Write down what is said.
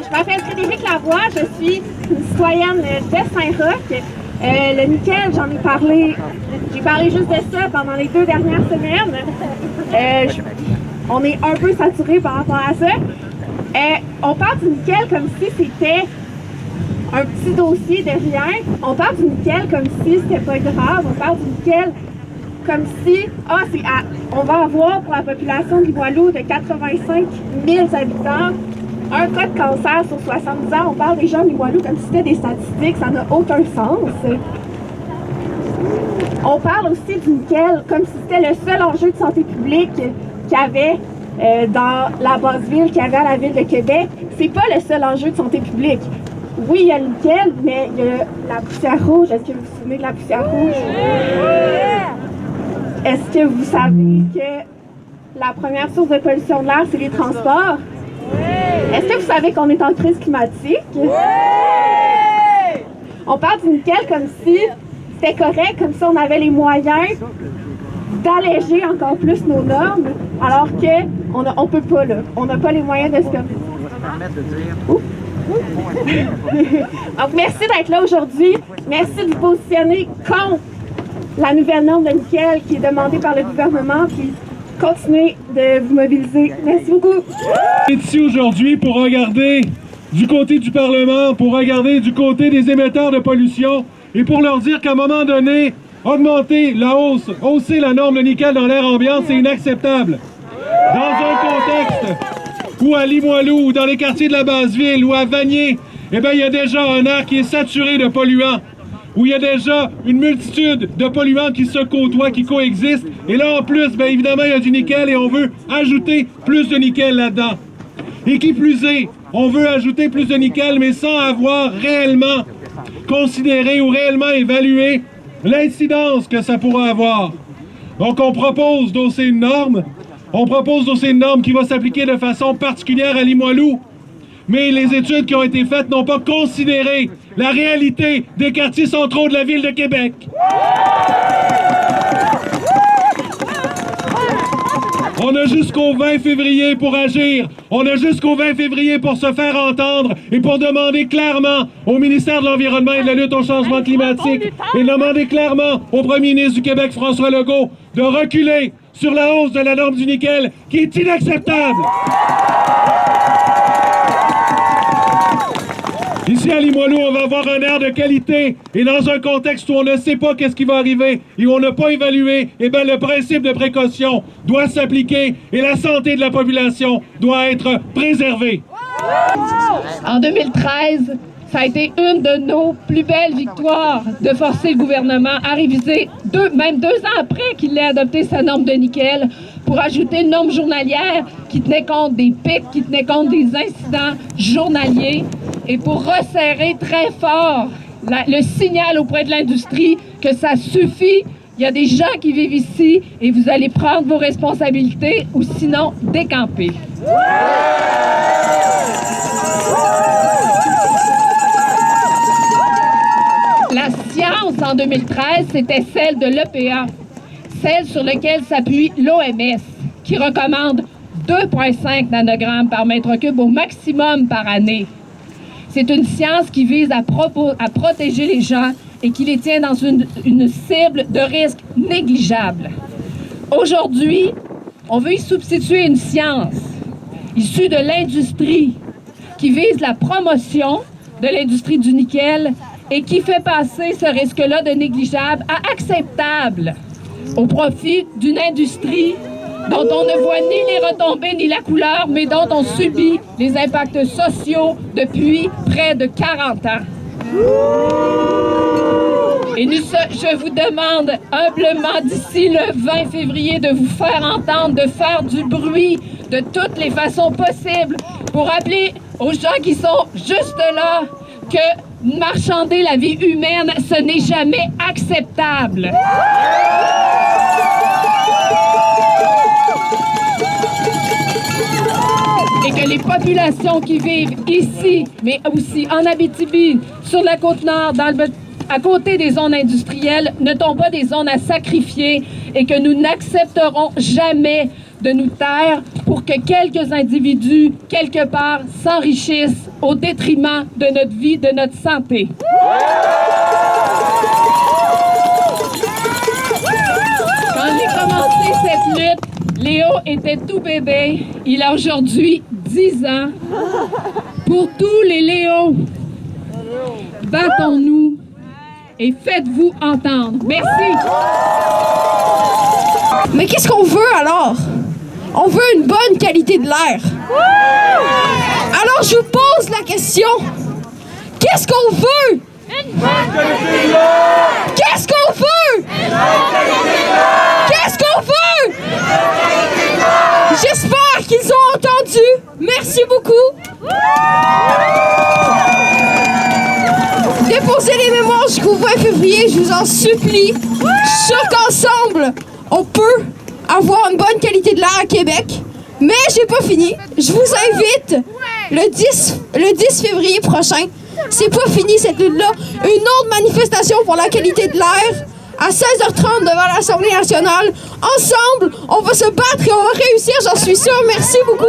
Je m'appelle Frédéric Lavoie, je suis une citoyenne de Saint-Roch. Le nickel, j'en ai parlé, j'ai parlé juste de ça pendant les 2 dernières semaines. On est un peu saturé par rapport à ça. On parle du nickel comme si c'était un petit dossier de rien. On parle du nickel comme si c'était pas grave. On parle du nickel comme si, on va avoir pour la population de Limoilou de 85 000 habitants un cas de cancer sur 70 ans. On parle des gens de Limoilou comme si c'était des statistiques, ça n'a aucun sens. On parle aussi du nickel comme si c'était le seul enjeu de santé publique qu'il y avait dans la basse ville, qu'il y avait à la ville de Québec. C'est pas le seul enjeu de santé publique. Oui, il y a le nickel, mais il y a la poussière rouge. Est-ce que vous vous souvenez de la poussière rouge? Est-ce que vous savez que la première source de pollution de l'air, c'est les transports? Est-ce que vous savez qu'on est en crise climatique? On parle du nickel comme si c'était correct, comme si on avait les moyens d'alléger encore plus nos normes, alors qu'on peut pas, là. On n'a pas les moyens de se permettre. Donc, merci d'être là aujourd'hui. Merci de vous positionner contre la nouvelle norme de nickel qui est demandée par le gouvernement, puis continuez de vous mobiliser. Merci beaucoup. On est ici aujourd'hui pour regarder du côté du Parlement, pour regarder du côté des émetteurs de pollution et pour leur dire qu'à un moment donné, hausser la norme de nickel dans l'air ambiant, c'est inacceptable. Dans un contexte où à Limoilou, ou dans les quartiers de la Basse-Ville, ou à Vanier, il y a déjà un air qui est saturé de polluants, où il y a déjà une multitude de polluants qui se côtoient, qui coexistent. Et là, en plus, évidemment, il y a du nickel et on veut ajouter plus de nickel là-dedans. Et qui plus est, on veut ajouter plus de nickel, mais sans avoir réellement considéré ou réellement évalué l'incidence que ça pourra avoir. Donc, on propose d'hausser une norme. On propose d'hausser une norme qui va s'appliquer de façon particulière à Limoilou. Mais les études qui ont été faites n'ont pas considéré la réalité des quartiers centraux de la ville de Québec. On a jusqu'au 20 février pour agir. On a jusqu'au 20 février pour se faire entendre et pour demander clairement au ministère de l'Environnement et de la lutte au changement climatique et demander clairement au premier ministre du Québec, François Legault, de reculer sur la hausse de la norme du nickel qui est inacceptable. Ici à Limoilou, on va avoir un air de qualité et dans un contexte où on ne sait pas qu'est-ce qui va arriver et où on n'a pas évalué, le principe de précaution doit s'appliquer et la santé de la population doit être préservée. En 2013, ça a été une de nos plus belles victoires de forcer le gouvernement à réviser, même 2 ans après qu'il ait adopté sa norme de nickel, pour ajouter une norme journalière qui tenait compte des pics, qui tenait compte des incidents journaliers et pour resserrer très fort le signal auprès de l'industrie que ça suffit. Il y a des gens qui vivent ici et vous allez prendre vos responsabilités ou sinon décamper. La science en 2013, c'était celle de l'EPA, celle sur laquelle s'appuie l'OMS, qui recommande 2,5 nanogrammes par mètre cube au maximum par année. C'est une science qui vise à protéger les gens et qui les tient dans une cible de risque négligeable. Aujourd'hui, on veut y substituer une science issue de l'industrie qui vise la promotion de l'industrie du nickel et qui fait passer ce risque-là de négligeable à acceptable au profit d'une industrie dont on ne voit ni les retombées ni la couleur, mais dont on subit les impacts sociaux depuis près de 40 ans. Et je vous demande humblement d'ici le 20 février de vous faire entendre, de faire du bruit de toutes les façons possibles pour rappeler aux gens qui sont juste là que marchander la vie humaine, ce n'est jamais acceptable. Et que les populations qui vivent ici, mais aussi en Abitibi, sur la Côte-Nord, à côté des zones industrielles, ne sont pas des zones à sacrifier et que nous n'accepterons jamais de nous taire pour que quelques individus, quelque part, s'enrichissent au détriment de notre vie, de notre santé. Quand j'ai commencé cette lutte, Léo était tout bébé. Il a aujourd'hui 10 ans. Pour tous les Léos, battons-nous et faites-vous entendre. Merci. Mais qu'est-ce qu'on veut alors? On veut une bonne qualité de l'air. Alors je vous pose la question. Qu'est-ce qu'on veut? Une bonne qualité de l'air! Qu'est-ce qu'on veut? Une bonne qualité de l'air! Qu'est-ce qu'on veut? Une bonne qualité de l'air! J'espère qu'ils ont entendu. Merci beaucoup. Déposez les mémoires jusqu'au 20 février, je vous en supplie. Je suis sûre qu'ensemble, on peut avoir une bonne qualité de l'air à Québec. Mais j'ai pas fini. Je vous invite le 10 février prochain. C'est pas fini cette lutte-là. Une autre manifestation pour la qualité de l'air à 16h30 devant l'Assemblée nationale. Ensemble, on va se battre et on va réussir, j'en suis sûre. Merci beaucoup.